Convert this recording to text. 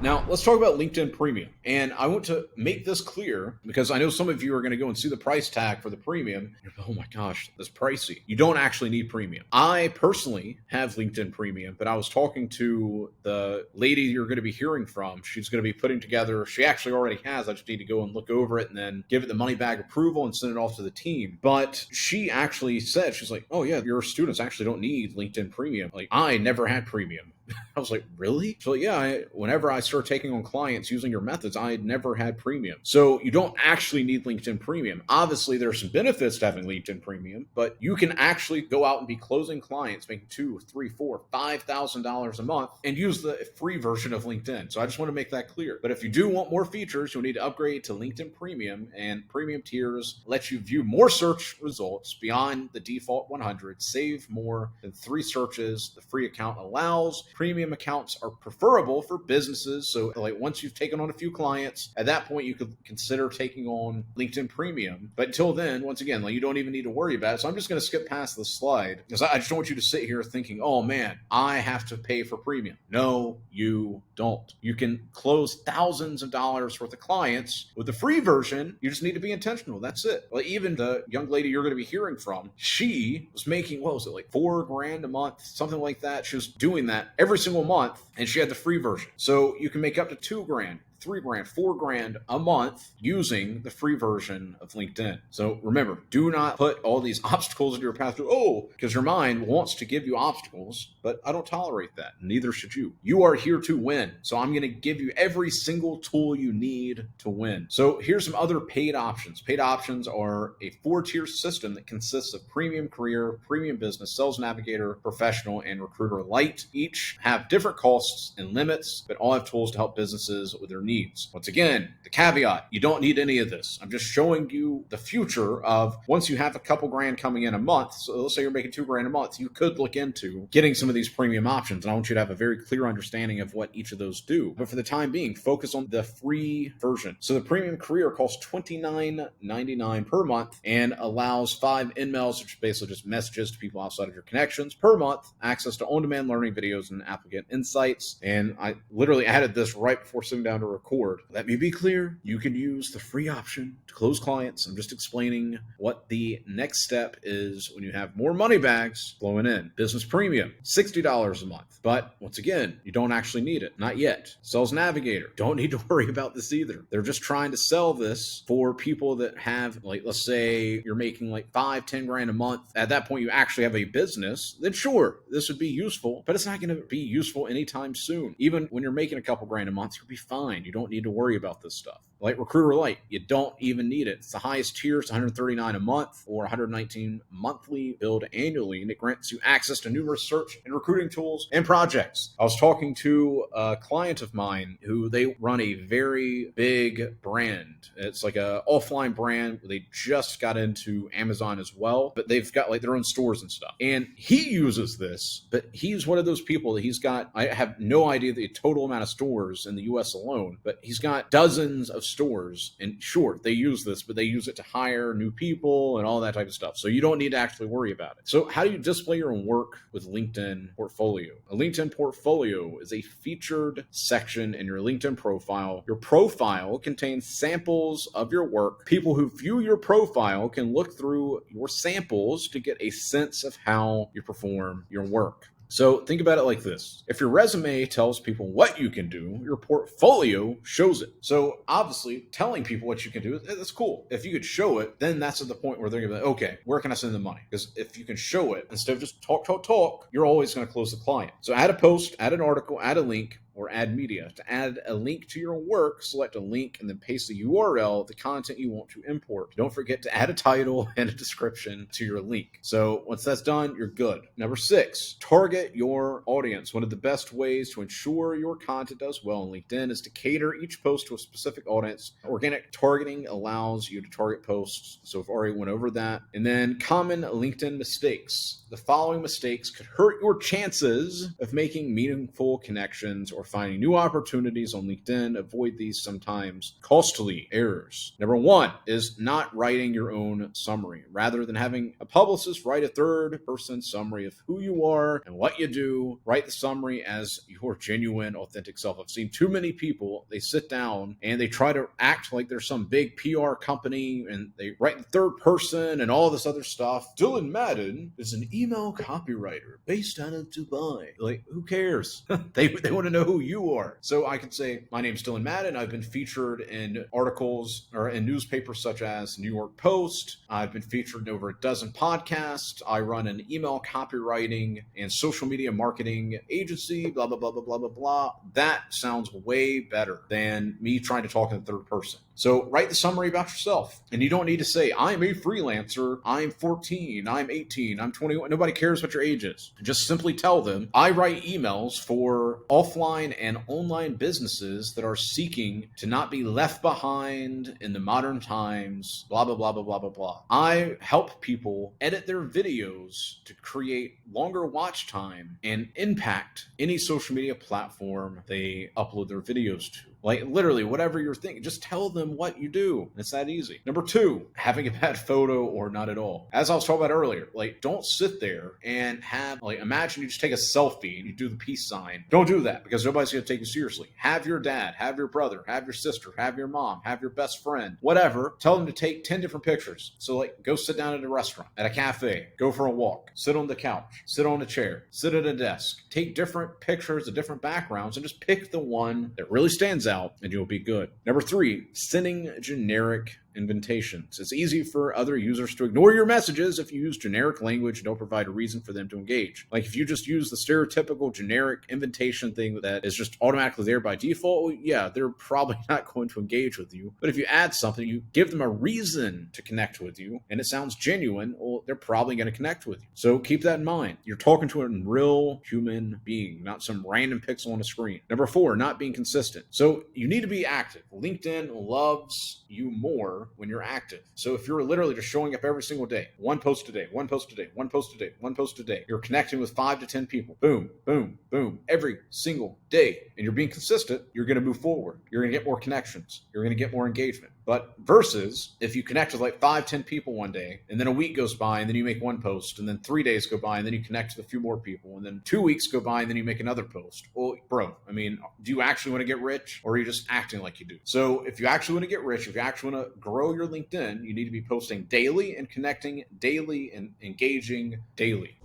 Now, let's talk about LinkedIn Premium. And I want to make this clear because I know some of you are going to go and see the price tag for the premium. You're like, oh my gosh, that's pricey. You don't actually need premium. I personally have LinkedIn Premium, but I was talking to the lady you're going to be hearing from. She's going to be putting together, she actually already has. I just need to go and look over it and then give it the money bag approval and send it off to the team. But she actually said, she's like, oh yeah, your students actually don't need LinkedIn Premium. Like, I never had premium. I was like, really? So yeah, whenever I start taking on clients using your methods, I had never had premium. So you don't actually need LinkedIn Premium. Obviously, there are some benefits to having LinkedIn Premium, but you can actually go out and be closing clients, making $2,000, $3,000, $4,000, $5,000 a month and use the free version of LinkedIn. So I just want to make that clear. But if you do want more features, you'll need to upgrade to LinkedIn Premium, and premium tiers let you view more search results beyond the default 100, save more than 3 searches the free account allows. Premium accounts are preferable for businesses. So like once you've taken on a few clients, at that point you could consider taking on LinkedIn Premium. But until then, once again, like you don't even need to worry about it. So I'm just going to skip past this slide because I just don't want you to sit here thinking, oh man, I have to pay for premium. No, you don't. You can close thousands of dollars worth of clients with the free version. You just need to be intentional. That's it. Like even the young lady you're going to be hearing from, she was making, what was it, like $4,000 a month, something like that. She was doing that every single month, and she had the free version. So you can make up to $2,000, $3,000, $4,000 a month using the free version of LinkedIn. So remember, do not put all these obstacles in your path because your mind wants to give you obstacles, but I don't tolerate that. Neither should you. You are here to win. So I'm going to give you every single tool you need to win. So here's some other paid options. Paid options are a 4-tier system that consists of Premium Career, Premium Business, Sales Navigator, Professional, and Recruiter Lite. Each have different costs and limits, but all have tools to help businesses with their needs. Once again, the caveat, you don't need any of this. I'm just showing you the future of once you have a couple grand coming in a month. So let's say you're making $2,000 a month, you could look into getting some of these premium options. And I want you to have a very clear understanding of what each of those do. But for the time being, focus on the free version. So the Premium Career costs $29.99 per month and allows 5 in-mails, which are basically just messages to people outside of your connections per month, access to on-demand learning videos and applicant insights. And I literally added this right before sitting down to record. Let me be clear, you can use the free option to close clients. I'm just explaining what the next step is when you have more money bags flowing in. Business Premium, $60 a month. But once again, you don't actually need it. Not yet. Sales Navigator, don't need to worry about this either. They're just trying to sell this for people that have, like, let's say you're making like $5,000, $10,000 a month. At that point, you actually have a business. Then sure, this would be useful, but it's not going to be useful anytime soon. Even when you're making a couple grand a month, you'll be fine. You don't need to worry about this stuff. Like Recruiter Lite, you don't even need it. It's the highest tier. It's $139 a month or $119 monthly billed annually, and it grants you access to numerous search and recruiting tools and projects. I was talking to a client of mine who they run a very big brand. It's like a offline brand. They just got into Amazon as well, but they've got like their own stores and stuff. And he uses this, but he's one of those people that he's got, I have no idea the total amount of stores in the US alone, but he's got dozens of stores, and sure, they use this, but they use it to hire new people and all that type of stuff. So you don't need to actually worry about it. So how do you display your own work with LinkedIn Portfolio? A LinkedIn Portfolio is a featured section in your LinkedIn profile. Your profile contains samples of your work. People who view your profile can look through your samples to get a sense of how you perform your work. So think about it like this. If your resume tells people what you can do, your portfolio shows it. So obviously telling people what you can do, that's cool. If you could show it, then that's at the point where they're going to be like, okay, where can I send the money? Because if you can show it, instead of just talk, you're always going to close the client. So add a post, add an article, add a link, or add media. To add a link to your work, select a link and then paste the URL of the content you want to import. Don't forget to add a title and a description to your link. So once that's done, you're good. Number 6, target your audience. One of the best ways to ensure your content does well on LinkedIn is to cater each post to a specific audience. Organic targeting allows you to target posts. So I've already went over that. And then common LinkedIn mistakes. The following mistakes could hurt your chances of making meaningful connections or or finding new opportunities on LinkedIn. Avoid these sometimes costly errors. Number one is not writing your own summary. Rather than having a publicist write a third-person summary of who you are and what you do, write the summary as your genuine, authentic self. I've seen too many people, they sit down and they try to act like they're some big PR company and they write in third person and all this other stuff. Dylan Madden is an email copywriter based out of Dubai. Like, who cares? They want to know who you are. So I could say, my name's Dylan Madden. I've been featured in articles or in newspapers such as New York Post. I've been featured in over a dozen podcasts. I run an email copywriting and social media marketing agency, blah, blah, blah, blah, blah, blah, blah. That sounds way better than me trying to talk in the third person. So write the summary about yourself. And you don't need to say, I'm a freelancer, I'm 14, I'm 18, I'm 21. Nobody cares what your age is. Just simply tell them, I write emails for offline and online businesses that are seeking to not be left behind in the modern times, blah, blah, blah, blah, blah, blah, blah. I help people edit their videos to create longer watch time and impact any social media platform they upload their videos to. Like, literally, whatever you're thinking, just tell them what you do. It's that easy. Number two, having a bad photo or not at all. As I was talking about earlier, like, don't sit there and have, like, imagine you just take a selfie and you do the peace sign. Don't do that because nobody's going to take you seriously. Have your dad, have your brother, have your sister, have your mom, have your best friend, whatever. Tell them to take 10 different pictures. So, like, go sit down at a restaurant, at a cafe, go for a walk, sit on the couch, sit on a chair, sit at a desk, take different pictures of different backgrounds and just pick the one that really stands out and you'll be good. Number three, sending generic invitations. It's easy for other users to ignore your messages if you use generic language and don't provide a reason for them to engage. Like if you just use the stereotypical generic invitation thing that is just automatically there by default, well, yeah, they're probably not going to engage with you. But if you add something, you give them a reason to connect with you, and it sounds genuine, well, they're probably going to connect with you. So keep that in mind. You're talking to a real human being, not some random pixel on a screen. Number four, not being consistent. So you need to be active. LinkedIn loves you more when you're active. So if you're literally just showing up every single day, one post a day, one post a day, one post a day, one post a day, you're connecting with 5 to 10 people, boom, boom, boom, every single day, and you're being consistent, you're going to move forward. You're going to get more connections. You're going to get more engagement. But versus if you connect with like 5, 10 people one day, and then a week goes by, and then you make one post, and then 3 days go by, and then you connect with a few more people, and then 2 weeks go by, and then you make another post. Well, bro, I mean, do you actually want to get rich, or are you just acting like you do? So if you actually want to get rich, if you actually want to grow your LinkedIn, you need to be posting daily and connecting daily and engaging daily.